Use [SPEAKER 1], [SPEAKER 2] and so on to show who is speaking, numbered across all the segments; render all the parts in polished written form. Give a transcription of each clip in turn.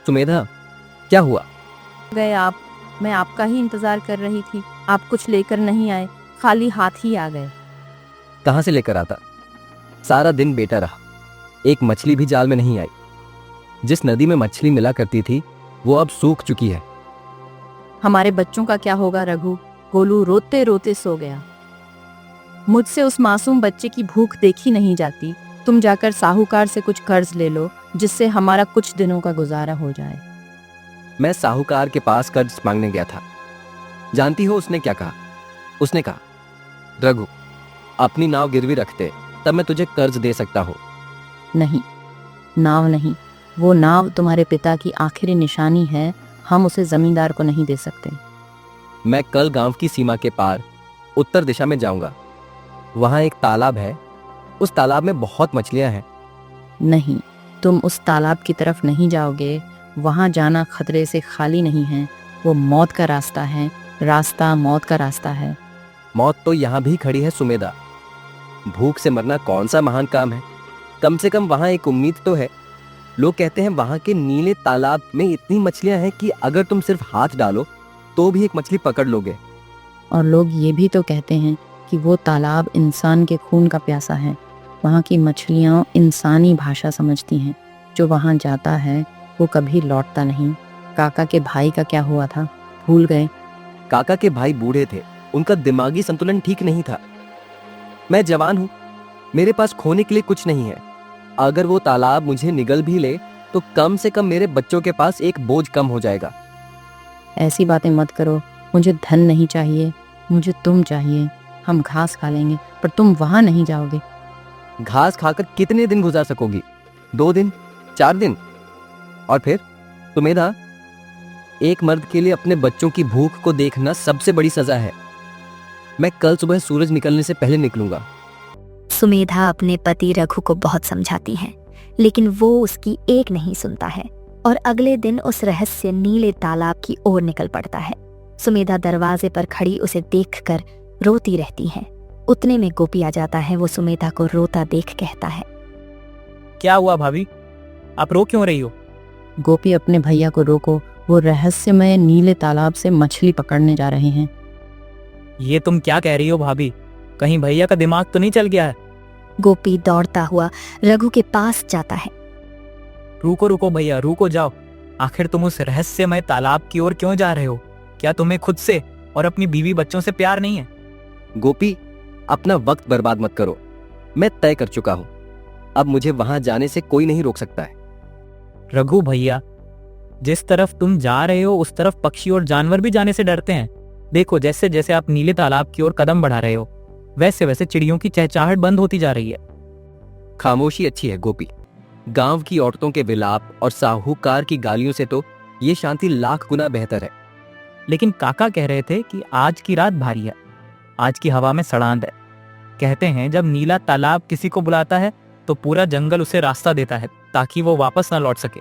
[SPEAKER 1] सुमेधा, क्या हुआ?
[SPEAKER 2] गए आप। मैं आपका ही इंतजार कर रही थी। आप कुछ लेकर नहीं आए, खाली हाथ ही आ गए।
[SPEAKER 1] कहाँ से लेकर आता? सारा दिन बेटा रहा, एक मछली भी जाल में नहीं आई। जिस नदी में मछली मिला करती थी वो अब सूख चुकी है।
[SPEAKER 2] हमारे बच्चों का क्या होगा रघु? गोलू रोते रोते सो गया। मुझसे उस मासूम बच्चे की भूख देखी नहीं जाती। तुम जाकर साहूकार से कुछ कर्ज ले लो, जिससे हमारा कुछ दिनों का गुजारा हो जाए।
[SPEAKER 1] मैं साहूकार के पास कर्ज मांगने गया था। जानती हो उसने क्या कहा? उसने कहा, रघु, अपनी नाव गिरवी रखते तब मैं तुझे कर्ज दे सकता हूँ।
[SPEAKER 2] नहीं, नाव नहीं, वो नाव तुम्हारे पिता की आखिरी निशानी है। हम उसे जमींदार को नहीं दे सकते।
[SPEAKER 1] मैं कल गांव की सीमा के पार उत्तर दिशा में जाऊंगा। वहां एक तालाब है, उस तालाब में बहुत मछलियां हैं।
[SPEAKER 2] नहीं, तुम उस तालाब की तरफ नहीं जाओगे। वहां जाना खतरे से खाली नहीं है। वो मौत का रास्ता है। रास्ता मौत का रास्ता है।
[SPEAKER 1] मौत तो यहां भी खड़ी है सुमेधा। भूख से मरना कौन सा महान काम है? कम से कम वहां एक उम्मीद तो है। लोग कहते हैं वहां के नीले तालाब में इतनी मछलियां हैं कि अगर तुम सिर्फ हाथ डालो तो भी एक मछली पकड़ लोगे।
[SPEAKER 2] और लोग ये भी तो कहते हैं कि वो तालाब इंसान के खून का प्यासा है। वहाँ की मछलियाँ इंसानी भाषा समझती हैं। जो वहाँ जाता है वो कभी लौटता नहीं। काका के भाई का क्या हुआ था, भूल गए?
[SPEAKER 1] काका के भाई बूढ़े थे, उनका दिमागी संतुलन ठीक नहीं था। मैं जवान हूं, मेरे पास खोने के लिए कुछ नहीं है। अगर वो तालाब मुझे निगल भी ले तो कम से कम मेरे बच्चों के पास एक बोझ कम हो जाएगा।
[SPEAKER 2] ऐसी बातें मत करो। मुझे धन नहीं चाहिए, मुझे तुम चाहिए। हम घास खा लेंगे, पर तुम वहां नहीं जाओगे।
[SPEAKER 1] घास खाकर कितने दिन गुजार सकोगी? 2 दिन, 4 दिन? और फिर? सुमेधा, एक मर्द के लिए अपने बच्चों की भूख को देखना सबसे बड़ी सजा है। मैं कल सुबह सूरज निकलने से पहले निकलूंगा।
[SPEAKER 3] सुमेधा अपने पति रघु को बहुत समझाती है, लेकिन वो उसकी एक नहीं सुनता है और अगले दिन उस रहस्य नीले तालाब की ओर निकल पड़ता है। सुमेधा दरवाजे पर खड़ी उसे देखकर रोती रहती है। उतने में गोपी आ जाता है। वो सुमेधा को रोता देख कहता है,
[SPEAKER 4] क्या हुआ भाभी, आप रो क्यों रही हो?
[SPEAKER 2] गोपी, अपने भैया को रोको। वो रहस्यमय नीले तालाब से मछली पकड़ने जा रहे हैं।
[SPEAKER 4] ये तुम क्या कह रही हो भाभी? कहीं भैया का दिमाग तो नहीं चल गया है?
[SPEAKER 3] गोपी दौड़ता हुआ रघु के पास जाता है।
[SPEAKER 4] रुको रुको भैया, रुको जाओ। आखिर तुम उस रहस्यमय तालाब की ओर क्यों जा रहे हो? क्या तुम्हें खुद से और अपनी बीवी बच्चों से प्यार नहीं है?
[SPEAKER 1] गोपी, अपना वक्त बर्बाद मत करो। मैं तय कर चुका हूं, अब मुझे वहां जाने से कोई नहीं रोक सकता है।
[SPEAKER 4] रघु भैया, जिस तरफ तुम जा रहे हो उस तरफ पक्षी और जानवर भी जाने से डरते हैं। देखो, जैसे जैसे आप नीले तालाब की ओर कदम बढ़ा रहे हो वैसे वैसे चिड़ियों की चहचहाहट बंद होती जा रही है।
[SPEAKER 1] खामोशी अच्छी है गोपी। गांव की औरतों के विलाप और साहूकार की गालियों से तो ये शांति लाख गुना बेहतर है।
[SPEAKER 4] लेकिन काका कह रहे थे कि आज की रात भारी है, आज की हवा में सड़ांध है। कहते हैं जब नीला तालाब किसी को बुलाता है तो पूरा जंगल उसे रास्ता देता है ताकि वो वापस ना लौट सके।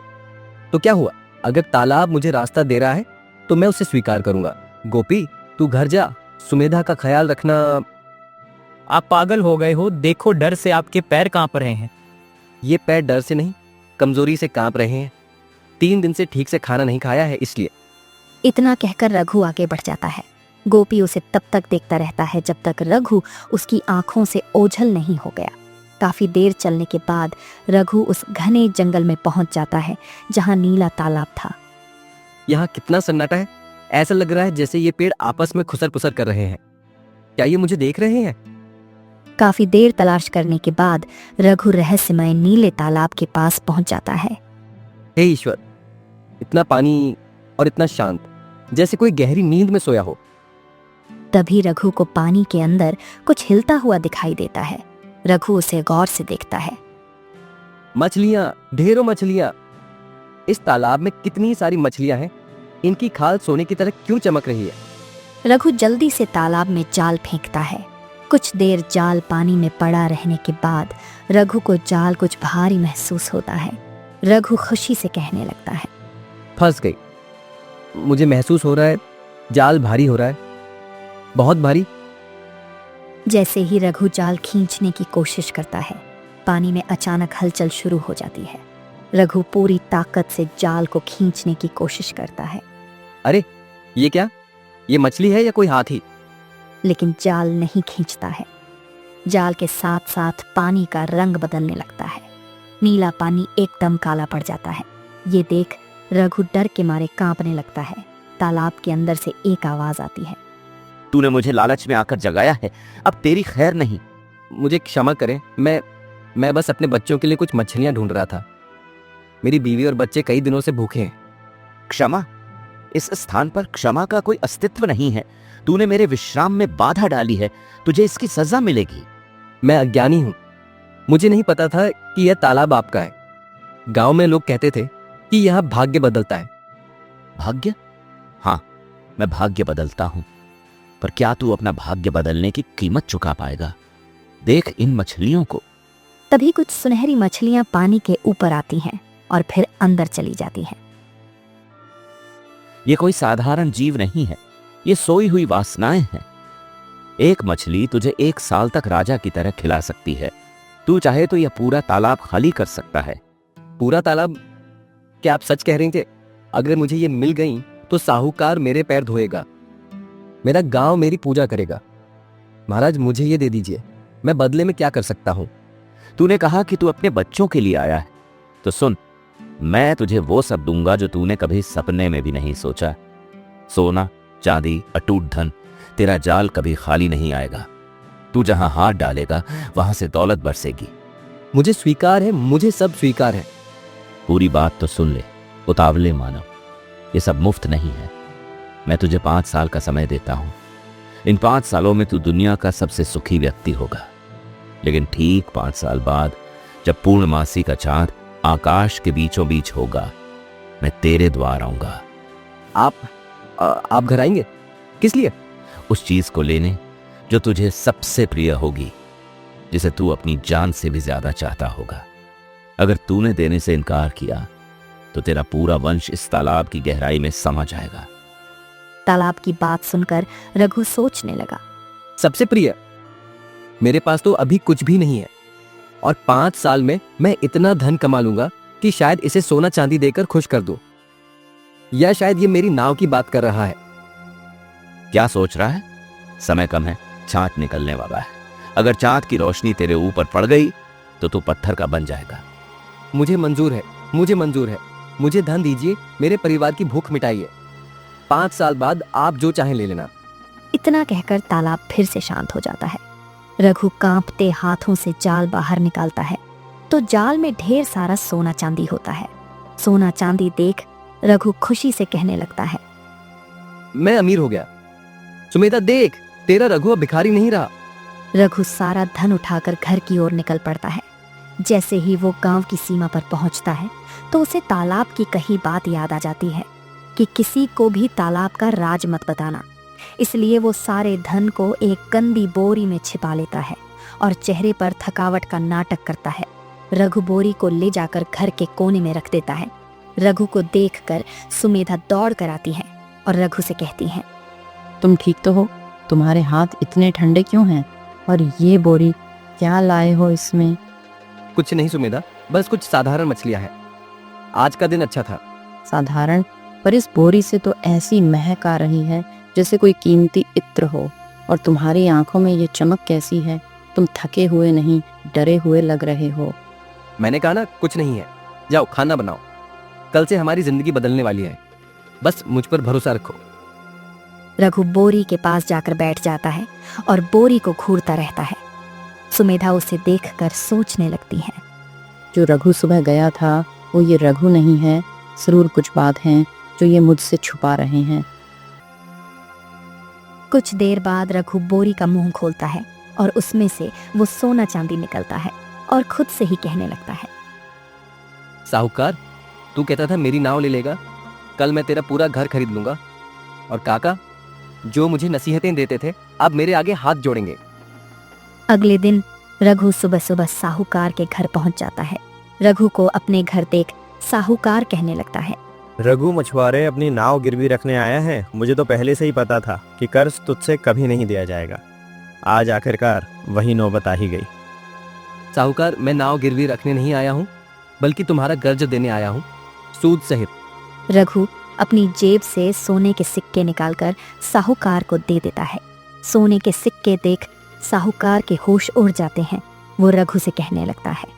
[SPEAKER 1] तो क्या हुआ? अगर तालाब मुझे रास्ता दे रहा है तो मैं उसे स्वीकार करूंगा। गोपी, तू घर जा, सुमेधा का ख्याल रखना।
[SPEAKER 4] आप पागल हो गए हो? देखो, डर से आपके पैर कांप रहे हैं।
[SPEAKER 1] ये पैर डर से नहीं, कमजोरी से कांप रहे हैं। 3 दिन से ठीक से खाना नहीं खाया है इसलिए।
[SPEAKER 3] इतना कहकर रघु आगे बढ़ जाता है। गोपी उसे तब तक देखता रहता है जब तक रघु उसकी आंखों से ओझल नहीं हो गया। काफी देर चलने के बाद रघु उस घने जंगल में पहुंच जाता है जहां नीला तालाब था।
[SPEAKER 1] यहाँ कितना सन्नाटा है, ऐसा लग रहा है जैसे ये पेड़ आपस में खुसर पुसर कर रहे हैं। क्या ये मुझे देख रहे हैं?
[SPEAKER 3] काफी देर तलाश करने के बाद रघु रहस्यमय नीले तालाब के पास पहुंच जाता है।
[SPEAKER 1] हे ईश्वर, इतना पानी और इतना शांत, जैसे कोई गहरी नींद में सोया हो।
[SPEAKER 3] तभी रघु को पानी के अंदर कुछ हिलता हुआ दिखाई देता है। रघु उसे गौर से देखता है।
[SPEAKER 1] मछलियां, ढेरों मछलियां। इस तालाब में कितनी सारी मछलियां हैं। इनकी खाल सोने की तरह क्यों चमक रही है?
[SPEAKER 3] रघु जल्दी से तालाब में जाल फेंकता है। कुछ देर जाल पानी में पड़ा रहने के बाद रघु को जाल कुछ भारी महसूस होता है। रघु खुशी से कहने लगता है,
[SPEAKER 1] फंस गई। मुझे महसूस हो रहा है जाल भारी हो रहा है, बहुत भारी।
[SPEAKER 3] जैसे ही रघु जाल खींचने की कोशिश करता है, पानी में अचानक हलचल शुरू हो जाती है। रघु पूरी ताकत से जाल को खींचने की कोशिश करता है,
[SPEAKER 1] अरे ये क्या, ये मछली है या कोई हाथी?
[SPEAKER 3] लेकिन जाल नहीं खींचता है। जाल के साथ साथ पानी का रंग बदलने लगता है। नीला पानी एकदम काला पड़ जाता है। ये देख रघु डर के मारे कांपने लगता है। तालाब के अंदर से एक आवाज आती है,
[SPEAKER 5] तूने मुझे लालच में आकर जगाया है, अब तेरी खैर नहीं।
[SPEAKER 1] मुझे क्षमा करें, मैं बस अपने बच्चों के लिए कुछ मछलियां ढूंढ रहा था। मेरी बीवी और बच्चे कई दिनों से भूखे हैं।
[SPEAKER 5] क्षमा? इस स्थान पर क्षमा का कोई अस्तित्व नहीं है। तूने मेरे विश्राम में बाधा डाली है, तुझे इसकी सजा मिलेगी।
[SPEAKER 1] मैं अज्ञानी हूँ, मुझे नहीं पता था कि यह तालाब आपका है। गांव में लोग कहते थे कि यहाँ भाग्य बदलता है।
[SPEAKER 5] भाग्य? हाँ, मैं भाग्य बदलता हूं, पर क्या तू अपना भाग्य बदलने की कीमत चुका पाएगा? देख इन मछलियों को।
[SPEAKER 3] तभी कुछ सुनहरी मछलियां पानी के ऊपर आती हैं और फिर अंदर चली जाती हैं।
[SPEAKER 5] ये कोई साधारण जीव नहीं है, ये सोई हुई वासनाएं हैं। एक मछली तुझे 1 साल तक राजा की तरह खिला सकती है। तू चाहे तो यह पूरा तालाब खाली कर सकता है।
[SPEAKER 1] पूरा तालाब? क्या आप सच कह रही थे? अगर मुझे ये मिल गई तो साहूकार मेरे पैर धोएगा, मेरा गांव मेरी पूजा करेगा। महाराज मुझे ये दे दीजिए, मैं बदले में क्या कर सकता हूँ?
[SPEAKER 5] तूने कहा कि तू अपने बच्चों के लिए आया है, तो सुन, मैं तुझे वो सब दूंगा जो तूने कभी सपने में भी नहीं सोचा। सोना, चांदी, अटूट धन। तेरा जाल कभी खाली नहीं आएगा। तू जहां हाथ डालेगा वहां से दौलत बरसेगी।
[SPEAKER 1] मुझे स्वीकार है, मुझे सब स्वीकार है।
[SPEAKER 5] पूरी बात तो सुन ले उतावले मानव, ये सब मुफ्त नहीं है। मैं तुझे 5 साल का समय देता हूं। इन 5 सालों में तू दुनिया का सबसे सुखी व्यक्ति होगा। लेकिन ठीक 5 साल बाद, जब पूर्णमासी का चांद आकाश के बीचों बीच होगा, मैं तेरे द्वार आऊंगा।
[SPEAKER 1] आप घर आएंगे? किस लिए?
[SPEAKER 5] उस चीज को लेने जो तुझे सबसे प्रिय होगी, जिसे तू अपनी जान से भी ज्यादा चाहता होगा। अगर तूने देने से इनकार किया तो तेरा पूरा वंश इस तालाब की गहराई में समा जाएगा।
[SPEAKER 3] तालाब की बात सुनकर रघु सोचने लगा।
[SPEAKER 1] सबसे प्रिय? मेरे पास तो अभी कुछ भी नहीं है, और 5 साल में मैं इतना धन कमा लूंगा कि शायद इसे सोना चांदी देकर खुश कर दूं। या शायद ये मेरी नाव की बात कर रहा है।
[SPEAKER 5] क्या सोच रहा है? समय कम है, चांद निकलने वाला है। अगर चांद की रोशनी तेरे ऊपर पड़ गई तो तू पत्थर का बन जाएगा।
[SPEAKER 1] मुझे मंजूर है, मुझे मंजूर है। मुझे धन दीजिए, मेरे परिवार की भूख मिटाइए। 5 साल बाद आप जो चाहें ले लेना।
[SPEAKER 3] इतना कहकर तालाब फिर से शांत हो जाता है। रघु कांपते हाथों से जाल बाहर निकालता है तो जाल में ढेर सारा सोना चांदी होता है। सोना चांदी देख रघु खुशी से कहने लगता है,
[SPEAKER 1] मैं अमीर हो गया। सुमेधा देख, तेरा रघु अब भिखारी नहीं रहा।
[SPEAKER 3] रघु सारा धन उठाकर घर की ओर निकल पड़ता है। जैसे ही वो गांव की सीमा पर पहुंचता है तो उसे तालाब की कही बात याद आ जाती है कि किसी को भी तालाब का राज मत बताना। इसलिए वो सारे धन को एक गंदी बोरी में छिपा लेता है और चेहरे पर थकावट का नाटक करता है। रघु बोरी को ले जाकर घर के कोने में रख देता है। रघु को देखकर सुमेधा दौड़ कर आती है और रघु से कहती है,
[SPEAKER 2] तुम ठीक तो हो? तुम्हारे हाथ इतने ठंडे क्यों हैं? और ये बोरी क्या लाए हो इसमें?
[SPEAKER 1] कुछ नहीं सुमेधा, बस कुछ साधारण मछलियां हैं। आज का दिन अच्छा था।
[SPEAKER 2] साधारण? पर इस बोरी से तो ऐसी महक आ रही है जैसे कोई कीमती इत्र हो। और तुम्हारी आंखों में ये चमक कैसी है? तुम थके हुए नहीं, डरे हुए लग रहे हो।
[SPEAKER 1] मैंने कहा ना, कुछ नहीं है। जाओ खाना बनाओ, कल से हमारी जिंदगी बदलने वाली है। बस मुझ पर भरोसा रखो।
[SPEAKER 3] रघु बोरी के पास जाकर बैठ जाता है और बोरी को घूरता रहता है। सुमेधा उसे देखकर सोचने लगती है,
[SPEAKER 2] जो रघु सुबह गया था वो ये रघु नहीं है। जरूर कुछ बात है जो ये मुझसे छुपा रहे हैं।
[SPEAKER 3] कुछ देर बाद रघु बोरी का मुंह खोलता है और उसमें से वो सोना चांदी निकलता है और खुद से ही कहने लगता है,
[SPEAKER 1] साहूकार, तू कहता था मेरी नाव ले लेगा, कल मैं तेरा पूरा घर खरीद लूंगा। और काका, जो मुझे नसीहतें देते थे, अब मेरे आगे हाथ जोड़ेंगे।
[SPEAKER 3] अगले दिन रघु सुबह सुबह साहूकार के घर पहुंच जाता है। रघु को अपने घर देख साहूकार कहने लगता है,
[SPEAKER 6] रघु मछुआरे अपनी नाव गिरवी रखने आया है। मुझे तो पहले से ही पता था कि कर्ज तुझसे कभी नहीं दिया जाएगा। आज आखिरकार वही नौबत आ ही गई।
[SPEAKER 1] साहूकार, मैं नाव गिरवी रखने नहीं आया हूँ, बल्कि तुम्हारा कर्ज देने आया हूँ, सूद सहित।
[SPEAKER 3] रघु अपनी जेब से सोने के सिक्के निकालकर साहूकार को दे देता है। सोने के सिक्के देख साहूकार के होश उड़ जाते हैं। वो रघु से कहने लगता है,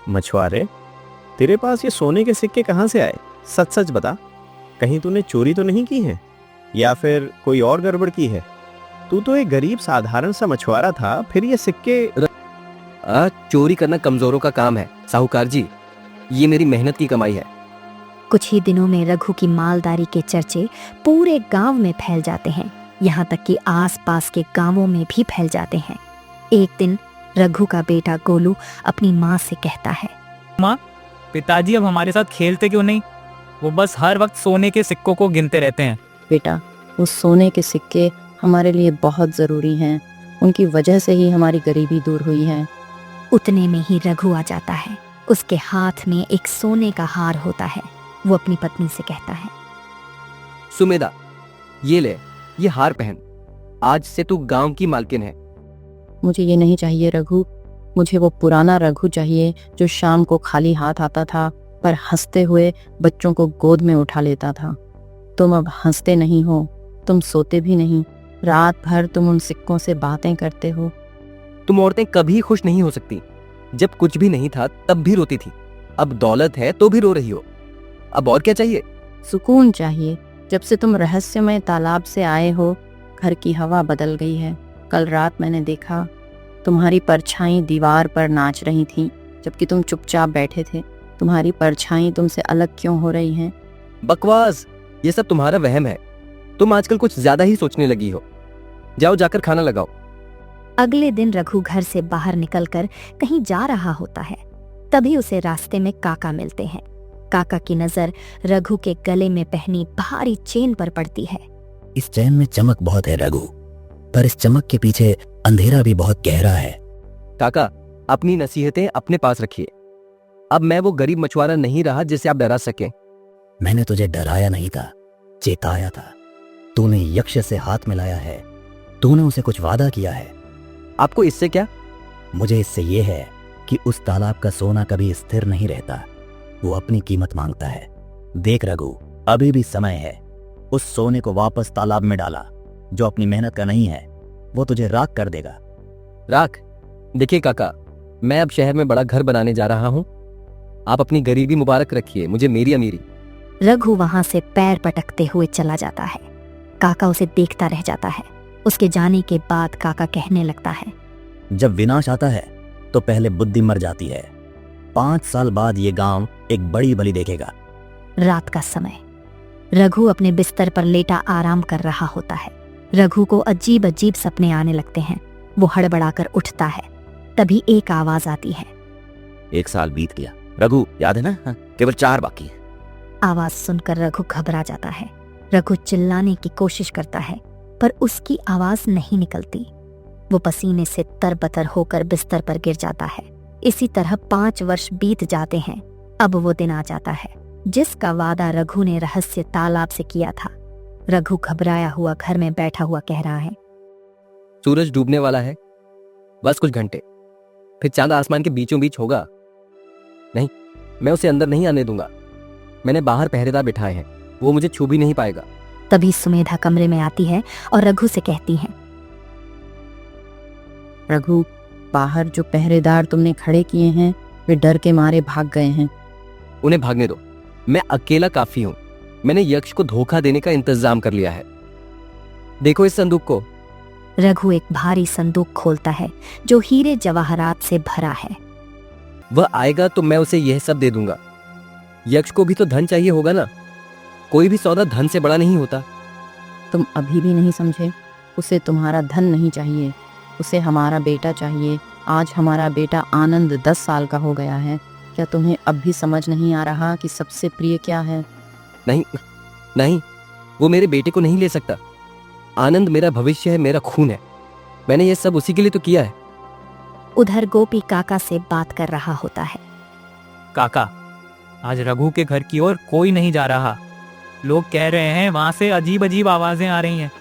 [SPEAKER 6] मछुआरे, तेरे पास ये सोने के सिक्के कहाँ से आए? सच सच बता, कहीं तूने चोरी तो नहीं की है या फिर कोई और गड़बड़ की है? तू तो एक गरीब साधारण सा मछुआरा था, फिर ये सिक्के।
[SPEAKER 1] चोरी करना कमजोरों का काम है साहूकार जी, ये मेरी मेहनत की कमाई है।
[SPEAKER 3] कुछ ही दिनों में रघु की मालदारी के चर्चे पूरे गांव में फैल जाते हैं, यहाँ तक कि आसपास के गांवों में भी फैल जाते हैं। एक दिन रघु का बेटा गोलू अपनी माँ से कहता है,
[SPEAKER 4] माँ, पिताजी अब हमारे साथ खेलते क्यों नहीं? वो बस हर वक्त सोने के सिक्कों को गिनते रहते हैं।
[SPEAKER 2] बेटा, वो सोने के सिक्के हमारे लिए बहुत ज़रूरी हैं। उनकी वजह से ही हमारी गरीबी दूर हुई है।
[SPEAKER 3] उतने में ही रघु आ जाता है। उसके हाथ में एक सोने का हार होता है। वो अपनी पत्नी से कहता है,
[SPEAKER 1] सुमेधा, ये ले, ये हार पहन। आज से तू गांव की मालकिन है।
[SPEAKER 2] मुझे ये नहीं चाहिए रघु, मुझे वो पुराना रघु चाहिए जो शाम को खाली हाथ आता था पर हंसते हुए बच्चों को गोद में उठा लेता था। तुम अब हंसते नहीं हो, तुम सोते भी नहीं। रात भर तुम उन सिक्कों से बातें करते हो।
[SPEAKER 1] तुम औरतें कभी खुश नहीं हो सकती। जब कुछ भी नहीं था तब भी रोती थी, अब दौलत है तो भी रो रही हो। अब और क्या चाहिए?
[SPEAKER 2] सुकून चाहिए। जब से तुम रहस्यमय तालाब से आए हो, घर की हवा बदल गई है। कल रात मैंने देखा, तुम्हारी परछाई दीवार पर नाच रही थी जबकि तुम चुपचाप बैठे थे। तुम्हारी परछाई तुमसे अलग क्यों हो रही हैं?
[SPEAKER 1] बकवास, ये सब तुम्हारा वहम है। तुम आजकल कुछ ज्यादा ही सोचने लगी हो। जाओ जाकर खाना लगाओ।
[SPEAKER 3] अगले दिन रघु घर से बाहर निकलकर कहीं जा रहा होता है। तभी उसे रास्ते में काका मिलते हैं। काका की नजर रघु के गले में पहनी भारी चेन पर पड़ती है।
[SPEAKER 7] इस चैन में चमक बहुत है रघु, पर इस चमक के पीछे अंधेरा भी बहुत गहरा है।
[SPEAKER 1] काका, अपनी नसीहतें अपने पास रखिए। अब मैं वो गरीब मछुआरा नहीं रहा जिसे आप डरा सकें।
[SPEAKER 7] मैंने तुझे डराया नहीं था, चेताया था। तूने यक्ष से हाथ मिलाया है, तूने उसे कुछ वादा किया है।
[SPEAKER 1] आपको इससे क्या?
[SPEAKER 7] मुझे इससे ये है कि उस तालाब का सोना कभी स्थिर नहीं रहता, वो अपनी कीमत मांगता है। देख रघु, अभी भी समय है। उस सोने को वापस तालाब में डाला। जो अपनी मेहनत का नहीं है वो तुझे राख कर देगा।
[SPEAKER 1] राख? देखिए काका, मैं अब शहर में बड़ा घर बनाने जा रहा हूँ। आप अपनी गरीबी मुबारक रखिए, मुझे मेरी अमीरी।
[SPEAKER 3] रघु वहां से पैर पटकते हुए चला जाता है। काका उसे देखता रह जाता है। उसके जाने के बाद काका कहने लगता है,
[SPEAKER 7] जब विनाश आता है तो पहले बुद्धि मर जाती है। 5 साल बाद ये गांव एक बड़ी बलि देखेगा।
[SPEAKER 3] रात का समय, रघु अपने बिस्तर पर लेटा आराम कर रहा होता है। रघु को अजीब अजीब सपने आने लगते हैं। वो हड़बड़ाकर उठता है। तभी एक आवाज आती है।
[SPEAKER 5] 1 साल बीत गया रघु, याद है ना? हाँ, केवल 4 बाकी है।
[SPEAKER 3] आवाज सुनकर रघु घबरा जाता है। रघु चिल्लाने की कोशिश करता है पर उसकी आवाज नहीं निकलती। वो पसीने से तरबतर होकर बिस्तर पर गिर जाता है। इसी तरह 5 वर्ष बीत जाते हैं। अब वो दिन आ जाता है जिसका वादा रघु ने रहस्य तालाब से किया था। रघु घबराया हुआ घर में बैठा हुआ कह रहा है,
[SPEAKER 1] सूरज डूबने वाला है, बस कुछ घंटे, फिर चांद आसमान के बीचों बीच होगा। नहीं, मैं उसे अंदर नहीं आने दूंगा। मैंने बाहर पहरेदार बिठाए हैं, वो मुझे छू भी नहीं पाएगा।
[SPEAKER 3] तभी सुमेधा कमरे में आती है और रघु से कहती है,
[SPEAKER 2] रघु, बाहर जो पहरेदार तुमने खड़े किए हैं वे डर के मारे भाग गए हैं।
[SPEAKER 1] उन्हें भागने दो, मैं अकेला काफी हूं। मैंने यक्ष को धोखा देने का इंतजाम कर लिया है। देखो इस संदूक को।
[SPEAKER 3] रघु एक भारी संदूक खोलता है जो हीरे जवाहरात से भरा है।
[SPEAKER 1] वह आएगा तो मैं उसे यह सब दे दूंगा। यक्ष को भी तो धन चाहिए होगा ना। कोई भी सौदा धन से बड़ा नहीं होता।
[SPEAKER 2] तुम अभी भी नहीं समझे? उसे तुम्हारा धन नहीं चाहिए, उसे हमारा बेटा चाहिए। आज हमारा बेटा आनंद 10 साल का हो गया है। क्या तुम्हें अब भी समझ नहीं आ रहा कि सबसे प्रिय क्या है?
[SPEAKER 1] नहीं नहीं, वो मेरे बेटे को नहीं ले सकता। आनंद मेरा भविष्य है, मेरा खून है। मैंने ये सब उसी के लिए तो किया है।
[SPEAKER 3] उधर गोपी काका से बात कर रहा होता है।
[SPEAKER 4] काका, आज रघु के घर की ओर कोई नहीं जा रहा। लोग कह रहे हैं वहां से अजीब अजीब आवाजें आ रही हैं।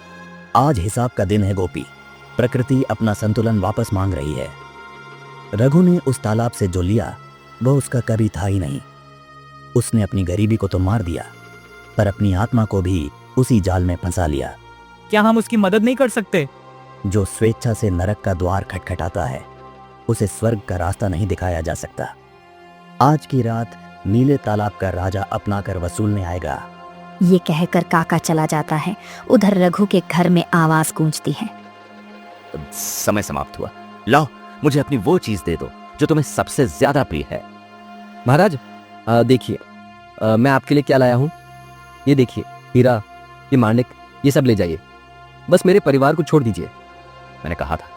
[SPEAKER 7] आज हिसाब का दिन है गोपी। प्रकृति अपना संतुलन वापस मांग रही है। रघु ने उस तालाब से जो लिया वो उसका कभी था ही नहीं। उसने अपनी गरीबी को तो मार दिया, पर अपनी आत्मा को भी उसी जाल में फंसा लिया।
[SPEAKER 4] क्या हम उसकी मदद नहीं कर सकते?
[SPEAKER 7] जो स्वेच्छा से नरक का द्वार खटखटाता है, उसे स्वर्ग का रास्ता नहीं दिखाया जा सकता। आज की रात नीले तालाब का राजा अपना कर वसूलने आएगा।
[SPEAKER 3] ये कहकर काका चला जाता है। उधर रघु के घर में आवाज गूंजती है।
[SPEAKER 5] समय समाप्त हुआ। लाओ, मुझे अपनी वो चीज दे दो जो तुम्हें सबसे ज्यादा प्रिय है।
[SPEAKER 1] महाराज देखिए, मैं आपके लिए क्या लाया हूँ। ये देखिए, हीरा, ये माणिक, ये सब ले जाइए। बस मेरे परिवार को छोड़ दीजिए।
[SPEAKER 5] मैंने कहा था,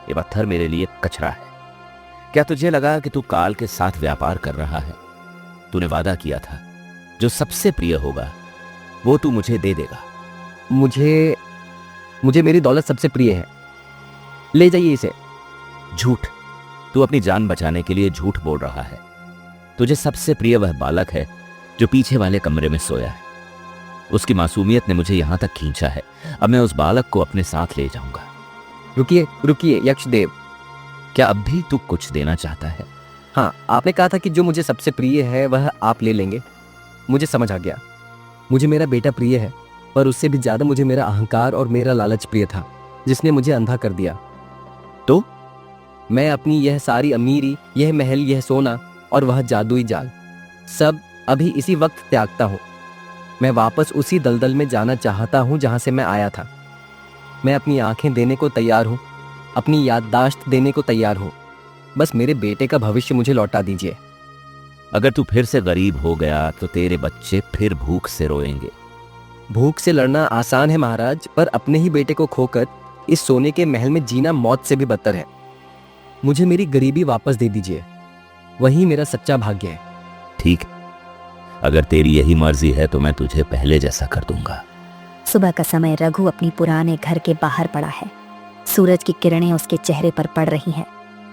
[SPEAKER 5] ये पत्थर मेरे लिए कचरा है। क्या तुझे लगा कि तू काल के साथ व्यापार कर रहा है? तूने वादा किया था जो सबसे प्रिय होगा वो तू मुझे दे देगा।
[SPEAKER 1] मुझे मेरी दौलत सबसे प्रिय है। ले जाइए इसे।
[SPEAKER 5] झूठ। तू अपनी जान बचाने के लिए झूठ बोल रहा है। तुझे सबसे प्रिय वह बालक है जो पीछे वाले कमरे में सोया है। उसकी मासूमियत ने मुझे यहां तक खींचा है। अब मैं उस बालक को अपने साथ ले जाऊंगा।
[SPEAKER 1] रुकिए रुकिए यक्षदेव।
[SPEAKER 5] क्या अब भी तू कुछ देना चाहता है?
[SPEAKER 1] हाँ, आपने कहा था कि जो मुझे सबसे प्रिय है वह आप ले लेंगे। मुझे समझ आ गया। मुझे मेरा बेटा प्रिय है, पर उससे भी ज्यादा मुझे मेरा अहंकार और मेरा लालच प्रिय था, जिसने मुझे अंधा कर दिया।
[SPEAKER 5] तो
[SPEAKER 1] मैं अपनी यह सारी अमीरी, यह महल, यह सोना और वह जादुई जाल सब अभी इसी वक्त त्यागता हूँ। मैं वापस उसी दलदल में जाना चाहता हूँ जहां से मैं आया था। मैं अपनी आंखें देने को तैयार हूँ, अपनी याददाश्त देने को तैयार हूँ। बस मेरे बेटे का भविष्य मुझे लौटा दीजिए।
[SPEAKER 5] अगर तू फिर से गरीब हो गया तो तेरे बच्चे फिर भूख से रोएंगे।
[SPEAKER 1] भूख से लड़ना आसान है महाराज, पर अपने ही बेटे को खोकर इस सोने के महल में जीना मौत से भी बदतर है। मुझे मेरी गरीबी वापस दे दीजिए, वही मेरा सच्चा भाग्य है।
[SPEAKER 5] ठीक, अगर तेरी यही मर्जी है तो मैं तुझे पहले जैसा कर दूंगा।
[SPEAKER 3] सुबह का समय रघु अपनी पुराने घर के बाहर पड़ा है। सूरज की किरणें उसके चेहरे पर पड़ रही हैं।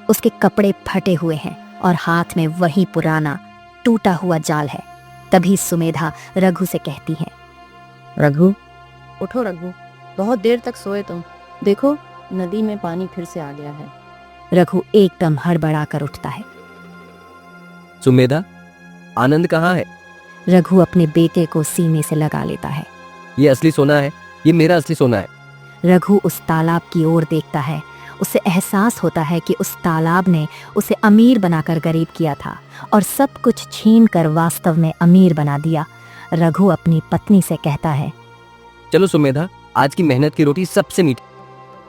[SPEAKER 3] उसके कपड़े फटे हुए हैं और हाथ में वही पुराना टूटा हुआ जाल है। तभी सुमेधा रघु से कहती है,
[SPEAKER 2] रघु, उठो रघु, बहुत देर तक सोए तुम। देखो, नदी में पानी फिर से आ गया है।
[SPEAKER 3] रघु एकदम हड़बड़ाकर उठता है।
[SPEAKER 1] सुमेधा, आनंद कहाँ है?
[SPEAKER 3] रघु अपने बेटे को सीने से लगा लेता है।
[SPEAKER 1] ये असली सोना है, ये मेरा असली सोना है।
[SPEAKER 3] रघु उस तालाब की ओर देखता है। उसे एहसास होता है कि उस तालाब ने उसे अमीर बनाकर गरीब किया था और सब कुछ छीनकर वास्तव में अमीर बना दिया। रघु अपनी पत्नी से कहता है,
[SPEAKER 1] चलो सुमेधा, आज की मेहनत की रोटी सबसे मीठी